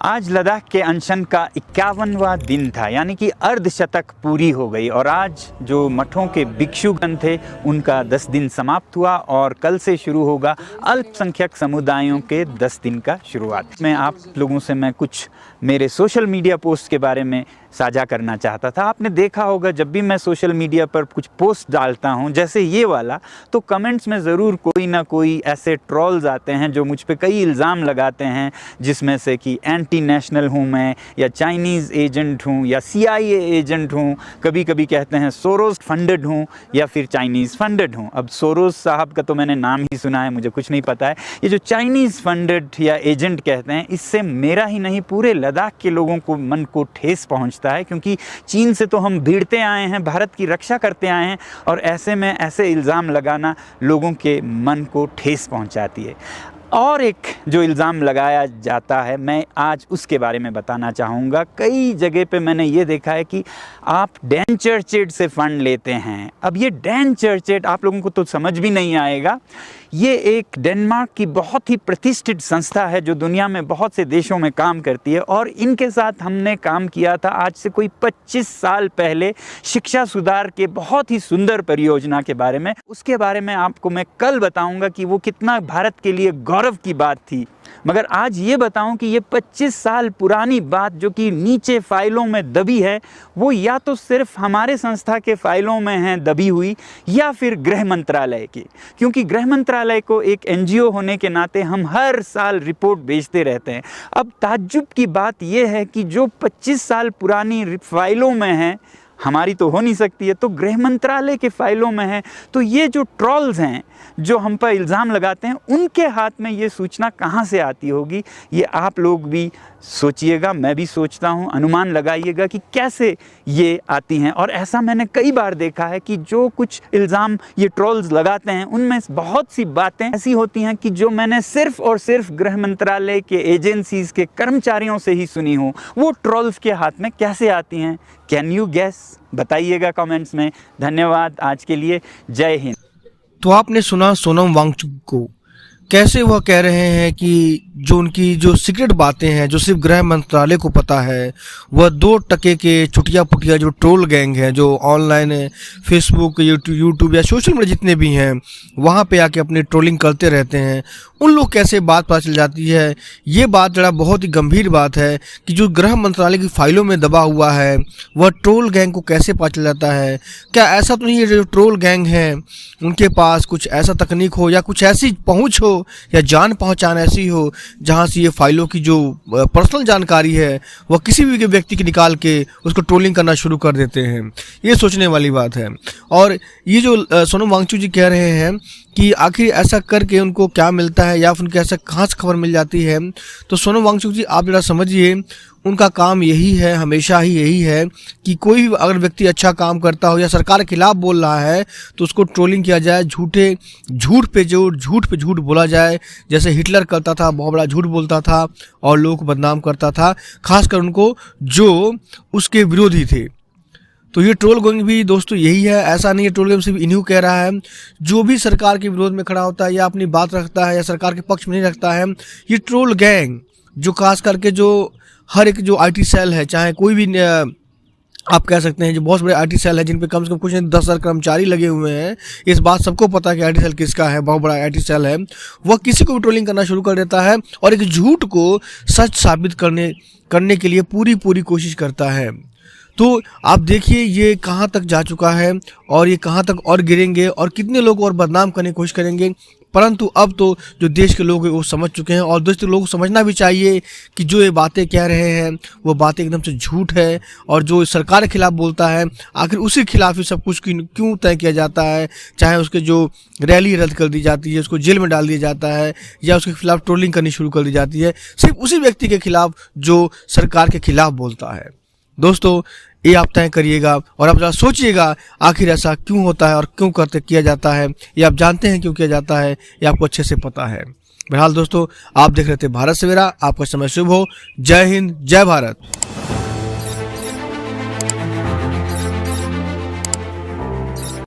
आज लद्दाख के अनशन का 51वां दिन था, यानी कि अर्धशतक पूरी हो गई। और आज जो मठों के भिक्षुगण थे उनका 10 दिन समाप्त हुआ और कल से शुरू होगा अल्पसंख्यक समुदायों के 10 दिन का शुरुआत। मैं आप लोगों से कुछ मेरे सोशल मीडिया पोस्ट के बारे में साझा करना चाहता था। आपने देखा होगा जब भी मैं सोशल मीडिया पर कुछ पोस्ट डालता हूं, जैसे ये वाला, तो कमेंट्स में ज़रूर कोई ना कोई ऐसे ट्रोल्स आते हैं जो मुझ पे कई इल्ज़ाम लगाते हैं, जिसमें से कि एंटी नेशनल हूँ मैं, या चाइनीज़ एजेंट हूँ, या CIA एजेंट हूँ। कभी कभी कहते हैं सोरोस फंडेड हूँ या फिर चाइनीज़ फंडेड हूँ। अब सोरोस साहब का तो मैंने नाम ही सुना है, मुझे कुछ नहीं पता है। ये जो चाइनीज़ फंडेड या एजेंट कहते हैं, इससे मेरा ही नहीं पूरे लद्दाख के लोगों को मन को ठेस पहुंचता है, क्योंकि चीन से तो हम भिड़ते आए हैं, भारत की रक्षा करते आए हैं, और ऐसे में ऐसे इल्ज़ाम लगाना लोगों के मन को ठेस पहुंचाती है। और एक जो इल्ज़ाम लगाया जाता है, मैं आज उसके बारे में बताना चाहूँगा। कई जगह पे मैंने ये देखा है कि आप डैन चर्चेड से फ़ंड लेते हैं। अब ये डैन चर्चेड आप लोगों को तो समझ भी नहीं आएगा। ये एक डेनमार्क की बहुत ही प्रतिष्ठित संस्था है जो दुनिया में बहुत से देशों में काम करती है, और इनके साथ हमने काम किया था आज से कोई 25 साल पहले शिक्षा सुधार के बहुत ही सुंदर परियोजना के बारे में। उसके बारे में आपको मैं कल बताऊंगा कि वो कितना भारत के लिए गौरव की बात थी। मगर आज ये बताऊं कि ये 25 साल पुरानी बात जो कि नीचे फाइलों में दबी है, वो या तो सिर्फ हमारे संस्था के फाइलों में है दबी हुई, या फिर गृह मंत्रालय की, क्योंकि गृह मंत्रालय को एक NGO होने के नाते हम हर साल रिपोर्ट भेजते रहते हैं। अब ताज्जुब की बात यह है कि जो 25 साल पुरानी फाइलों में है, हमारी तो हो नहीं सकती है, तो गृह मंत्रालय के फाइलों में है। तो ये जो ट्रोल्स हैं जो हम पर इल्ज़ाम लगाते हैं, उनके हाथ में ये सूचना कहाँ से आती होगी, ये आप लोग भी सोचिएगा, मैं भी सोचता हूँ। अनुमान लगाइएगा कि कैसे ये आती हैं। और ऐसा मैंने कई बार देखा है कि जो कुछ इल्ज़ाम ये ट्रोल्स लगाते हैं, उनमें बहुत सी बातें ऐसी होती हैं कि जो मैंने सिर्फ और सिर्फ गृह मंत्रालय के एजेंसीज़ के कर्मचारियों से ही सुनी हूँ, वो ट्रोल्स के हाथ में कैसे आती हैं। Can you guess? बताइएगा कमेंट्स में। धन्यवाद आज के लिए। जय हिंद। तो आपने सुना सोनम वांगचुक को, कैसे वह कह रहे हैं कि जो उनकी जो सीक्रेट बातें हैं जो सिर्फ गृह मंत्रालय को पता है, वह 2 टके के चुटिया पुटिया जो ट्रोल गैंग है जो ऑनलाइन फेसबुक, यूट्यूब या सोशल मीडिया जितने भी हैं वहाँ पे आके अपनी ट्रोलिंग करते रहते हैं, उन लोग कैसे बात पता चल जाती है। ये बात जरा बहुत ही गंभीर बात है कि जो गृह मंत्रालय की फाइलों में दबा हुआ है वह ट्रोल गैंग को कैसे पता चल जाता है। क्या ऐसा तो नहीं है जो ट्रोल गैंग है उनके पास कुछ ऐसा तकनीक हो या कुछ ऐसी पहुँच हो या जान पहचान ऐसी हो जहाँ से ये फाइलों की जो पर्सनल जानकारी है वह किसी भी व्यक्ति की निकाल के उसको ट्रोलिंग करना शुरू कर देते हैं। ये सोचने वाली बात है। और ये जो सोनम वांगचुक जी कह रहे हैं कि आखिर ऐसा करके उनको क्या मिलता है या फिर उनको ऐसा कहाँ से खबर मिल जाती है, तो सोनम वांगचुक जी आप जरा समझिए, उनका काम यही है, हमेशा ही यही है कि कोई भी अगर व्यक्ति अच्छा काम करता हो या सरकार के खिलाफ बोल रहा है तो उसको ट्रोलिंग किया जाए, झूठ पे झूठ बोला जाए। जैसे हिटलर करता था, बहुत बड़ा झूठ बोलता था और लोगों को बदनाम करता था, खासकर उनको जो उसके विरोधी थे। तो ये ट्रोल गैंग भी दोस्तों यही है। ऐसा नहीं है ट्रोल गैंग सिर्फ इन्हीं कह रहा है, जो भी सरकार के विरोध में खड़ा होता है या अपनी बात रखता है या सरकार के पक्ष में नहीं रखता है, ये ट्रोल गैंग जो खास करके जो हर एक जो IT सेल है, चाहे कोई भी आप कह सकते हैं जो बहुत बड़े IT सेल है जिन पे कम से कम कुछ 10,000 कर्मचारी लगे हुए हैं, इस बात सबको पता है कि IT सेल किसका है, बहुत बड़ा IT सेल है, वह किसी को भी ट्रोलिंग करना शुरू कर देता है और एक झूठ को सच साबित करने के लिए पूरी कोशिश करता है। तो आप देखिए ये कहाँ तक जा चुका है और ये कहाँ तक और गिरेंगे और कितने लोग और बदनाम करने की कोशिश करेंगे। परंतु अब तो जो देश के लोग हैं वो समझ चुके हैं, और देश के लोगों को समझना भी चाहिए कि जो ये बातें कह रहे हैं वो बातें एकदम से झूठ है, और जो सरकार के खिलाफ बोलता है आखिर उसी के खिलाफ ही सब कुछ क्यों तय किया जाता है। चाहे उसके जो रैली रद्द कर दी जाती है, उसको जेल में डाल दिया जाता है, या उसके खिलाफ ट्रोलिंग करनी शुरू कर दी जाती है, सिर्फ उसी व्यक्ति के खिलाफ जो सरकार के खिलाफ बोलता है। दोस्तों ये आप तय करिएगा और आप जरा सोचिएगा आखिर ऐसा क्यों होता है और क्यों किया जाता है। ये आप जानते हैं क्यों किया जाता है, ये आपको अच्छे से पता है। बहरहाल दोस्तों, आप देख रहे थे भारत सवेरा। आपका समय शुभ हो। जय हिंद, जय भारत।